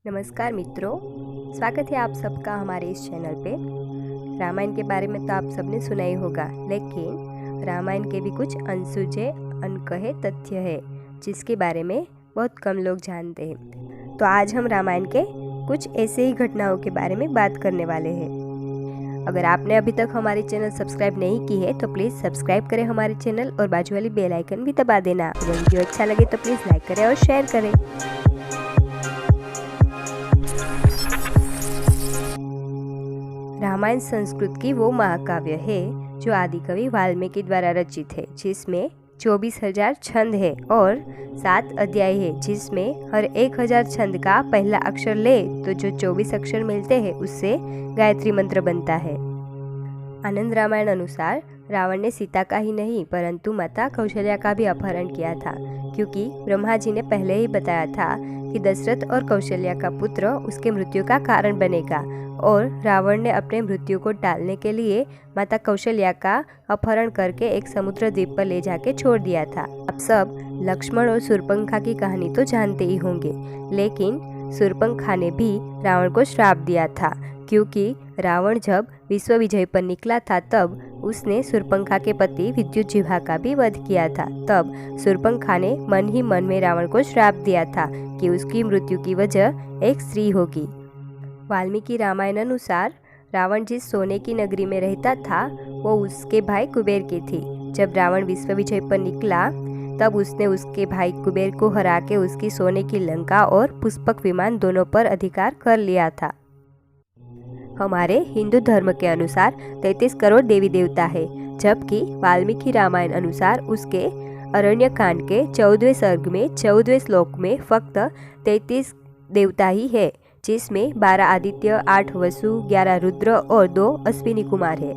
नमस्कार मित्रों, स्वागत है आप सबका हमारे इस चैनल पे। रामायण के बारे में तो आप सबने सुना ही होगा, लेकिन रामायण के भी कुछ अनसुझे अनकहे तथ्य है जिसके बारे में बहुत कम लोग जानते हैं। तो आज हम रामायण के कुछ ऐसे ही घटनाओं के बारे में बात करने वाले हैं। अगर आपने अभी तक हमारे चैनल सब्सक्राइब नहीं की है तो प्लीज़ सब्सक्राइब करें हमारे चैनल और बाजू वाली बेल आइकन भी दबा देना। अगर वीडियो अच्छा लगे तो प्लीज़ लाइक करें और शेयर करें। रामायण संस्कृत की वो महाकाव्य है जो आदिकवि वाल्मीकि द्वारा रचित है, जिसमें 24,000 छंद है और 7 अध्याय है, जिसमें हर 1,000 छंद का पहला अक्षर ले तो जो 24 अक्षर मिलते हैं उससे गायत्री मंत्र बनता है। आनंद रामायण अनुसार रावण ने सीता का ही नहीं परंतु माता कौशल्या का भी अपहरण किया था, क्योंकि ब्रह्मा जी ने पहले ही बताया था कि दशरथ और कौशल्या का पुत्र उसके मृत्यु का कारण बनेगा, और रावण ने अपने मृत्यु को टालने के लिए माता कौशल्या का अपहरण करके एक समुद्र द्वीप पर ले जाके छोड़ दिया था। आप सब लक्ष्मण और शूर्पणखा की कहानी तो जानते ही होंगे, लेकिन शूर्पणखा ने भी रावण को श्राप दिया था, क्योंकि रावण जब विश्व विजय पर निकला था तब उसने शूर्पणखा के पति विद्युज्जिह्वा का भी वध किया था। तब शूर्पणखा ने मन ही मन में रावण को श्राप दिया था कि उसकी मृत्यु की वजह एक स्त्री होगी। वाल्मीकि रामायण अनुसार रावण जिस सोने की नगरी में रहता था वो उसके भाई कुबेर की थी। जब रावण विश्व विजय पर निकला तब उसने उसके भाई कुबेर को हरा के उसकी सोने की लंका और पुष्पक विमान दोनों पर अधिकार कर लिया था। हमारे हिंदू धर्म के अनुसार 33 करोड़ देवी देवता है, जबकि वाल्मीकि रामायण अनुसार उसके अरण्य कांड के 14वें सर्ग में 14वें श्लोक में फक्त 33 देवता ही है, जिसमें 12 आदित्य, 8 वसु, 11 रुद्र और 2 अश्विनी कुमार है।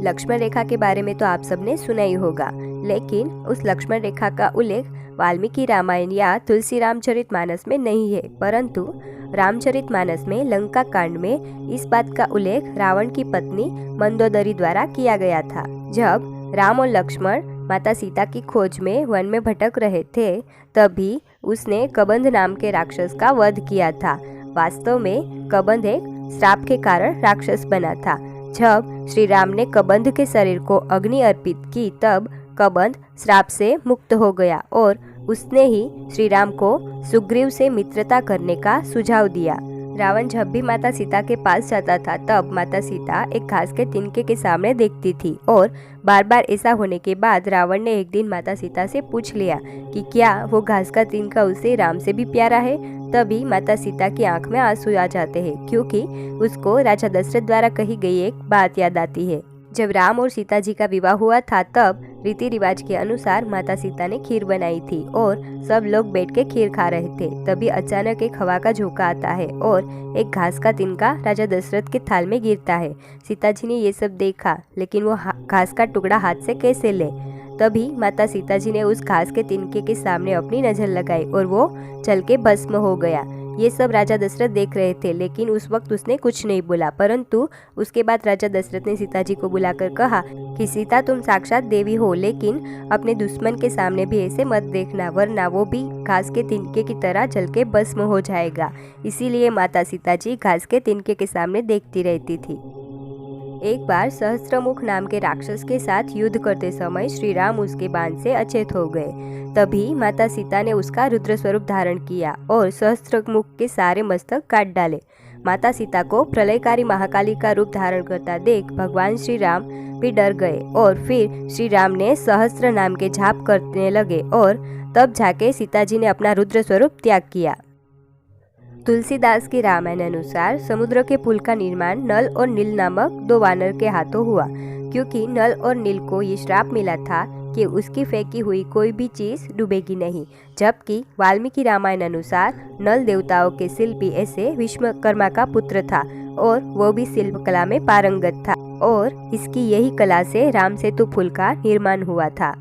लक्ष्मण रेखा के बारे में तो आप सबने सुना ही होगा, लेकिन उस लक्ष्मण रेखा का उल्लेख वाल्मीकि रामायण या तुलसी रामचरितमानस में नहीं है, परंतु रामचरितमानस में लंका कांड में इस बात का उल्लेख रावण की पत्नी मंदोदरी द्वारा किया गया था। जब राम और लक्ष्मण माता सीता की खोज में वन में भटक रहे थे तभी उसने कबंध नाम के राक्षस का वध किया था। वास्तव में कबंध एक श्राप के कारण राक्षस बना था। जब श्री राम ने कबंध के शरीर को अग्नि अर्पित की तब कबंध श्राप से मुक्त हो गया और उसने ही श्री राम को सुग्रीव से मित्रता करने का सुझाव दिया। रावण जब भी माता सीता के पास जाता था तब माता सीता एक घास के तिनके के सामने देखती थी, और बार बार ऐसा होने के बाद रावण ने एक दिन माता सीता से पूछ लिया कि क्या वो घास का तिनका उसे राम से भी प्यारा है। तभी माता सीता की आंख में आंसू आ जाते हैं, क्योंकि उसको राजा दशरथ द्वारा कही गई एक बात याद आती है। जब राम और सीता जी का विवाह हुआ था तब रीति रिवाज के अनुसार माता सीता ने खीर बनाई थी और सब लोग बैठ के खीर खा रहे थे। तभी अचानक एक हवा का झोंका आता है और एक घास का तिनका राजा दशरथ के थाल में गिरता है। सीता जी ने ये सब देखा, लेकिन वो घास का टुकड़ा हाथ से कैसे ले। तभी माता सीता जी ने उस घास के तिनके के सामने अपनी नजर लगाई और वो जल के भस्म हो गया। ये सब राजा दशरथ देख रहे थे, लेकिन उस वक्त उसने कुछ नहीं बोला। परंतु उसके बाद राजा दशरथ ने सीता जी को बुलाकर कहा कि सीता, तुम साक्षात देवी हो, लेकिन अपने दुश्मन के सामने भी ऐसे मत देखना, वरना वो भी घास के तिनके की तरह जल के भस्म हो जाएगा। इसीलिए माता सीता जी घास के तिनके के सामने देखती रहती थी। एक बार सहस्त्रमुख नाम के राक्षस के साथ युद्ध करते समय श्री राम उसके बाण से अचेत हो गए। तभी माता सीता ने उसका रुद्र स्वरूप धारण किया और सहस्त्रमुख के सारे मस्तक काट डाले। माता सीता को प्रलयकारी महाकाली का रूप धारण करता देख भगवान श्री राम भी डर गए और फिर श्री राम ने सहस्त्र नाम के जाप करने लगे और तब जाके सीता जी ने अपना रुद्र स्वरूप त्याग किया। तुलसीदास की रामायण अनुसार समुद्र के पुल का निर्माण नल और नील नामक 2 वानर के हाथों हुआ, क्योंकि नल और नील को ये श्राप मिला था कि उसकी फेंकी हुई कोई भी चीज डूबेगी नहीं। जबकि वाल्मीकि रामायण अनुसार नल देवताओं के शिल्पी ऐसे विश्वकर्मा का पुत्र था और वो भी शिल्प कला में पारंगत था, और इसकी यही कला से राम सेतु पुल का निर्माण हुआ था।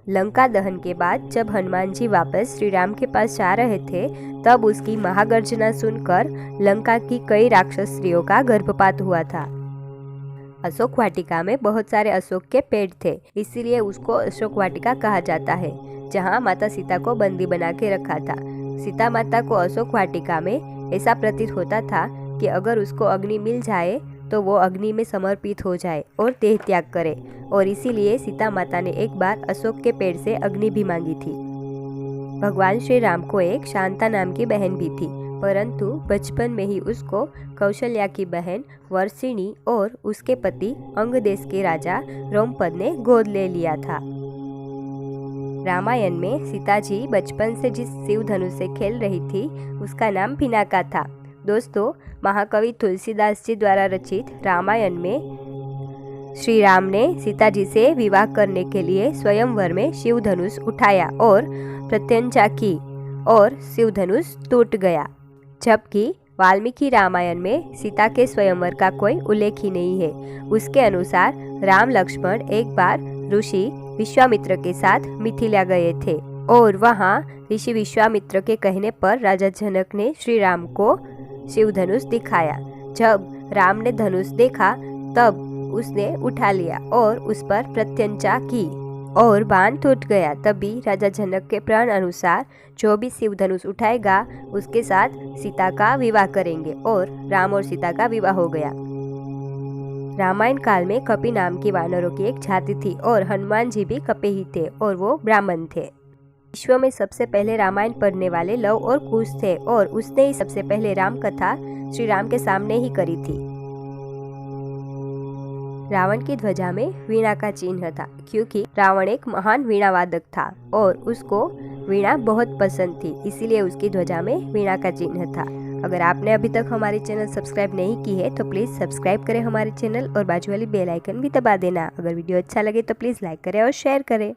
लंका दहन के बाद जब हनुमान जी वापस श्री राम के पास जा रहे थे तब उसकी महागर्जना सुनकर लंका की कई राक्षस स्त्रियों का गर्भपात हुआ था। अशोक वाटिका में बहुत सारे अशोक के पेड़ थे, इसीलिए उसको अशोक वाटिका कहा जाता है। जहाँ माता सीता को बंदी बना के रखा था। सीता माता को अशोक वाटिका में ऐसा प्रतीत होता था कि अगर उसको अग्नि मिल जाए तो वो अग्नि में समर्पित हो जाए और देह त्याग करे, और इसीलिए सीता माता ने एक बार अशोक के पेड़ से अग्नि भी मांगी थी। भगवान श्री राम को एक शांता नाम की बहन भी थी, परंतु बचपन में ही उसको कौशल्या की बहन वर्षिणी और उसके पति अंग देश के राजा रोमपद ने गोद ले लिया था। रामायण में सीता जी बचपन से जिस शिव धनुष से खेल रही थी उसका नाम पिनाका था। दोस्तों, महाकवि तुलसीदास जी द्वारा रचित रामायण में श्री राम ने सीता जी से विवाह करने के लिए स्वयंवर में शिव धनुष उठाया और प्रत्यंचा की और शिव धनुष टूट गया, जबकि वाल्मीकि रामायण में सीता के स्वयंवर का कोई उल्लेख ही नहीं है। उसके अनुसार राम लक्ष्मण एक बार ऋषि विश्वामित्र के साथ मिथिला गए थे और वहां ऋषि विश्वामित्र के कहने पर राजा जनक ने श्री राम को शिव धनुष दिखाया। जब राम ने धनुष देखा तब उसने उठा लिया और उस पर प्रत्यंचा की और बाण टूट गया। तभी राजा जनक के प्रण अनुसार जो भी शिव धनुष उठाएगा उसके साथ सीता का विवाह करेंगे और राम और सीता का विवाह हो गया। रामायण काल में कपि नाम की वानरों की एक जाति थी और हनुमान जी भी कपि ही थे और वो ब्राह्मण थे। विश्व में सबसे पहले रामायण पढ़ने वाले लव और कुश थे और उसने ही सबसे पहले राम कथा श्री राम के सामने ही करी थी। रावण की ध्वजा में वीणा का चिन्ह था, क्योंकि रावण एक महान वीणा वादक था और उसको वीणा बहुत पसंद थी, इसीलिए उसकी ध्वजा में वीणा का चिन्ह था। अगर आपने अभी तक हमारे चैनल सब्सक्राइब नहीं की है तो प्लीज़ सब्सक्राइब करें हमारे चैनल और बाजू वाली बेल आइकन भी दबा देना। अगर वीडियो अच्छा लगे तो प्लीज़ लाइक करें और शेयर करें।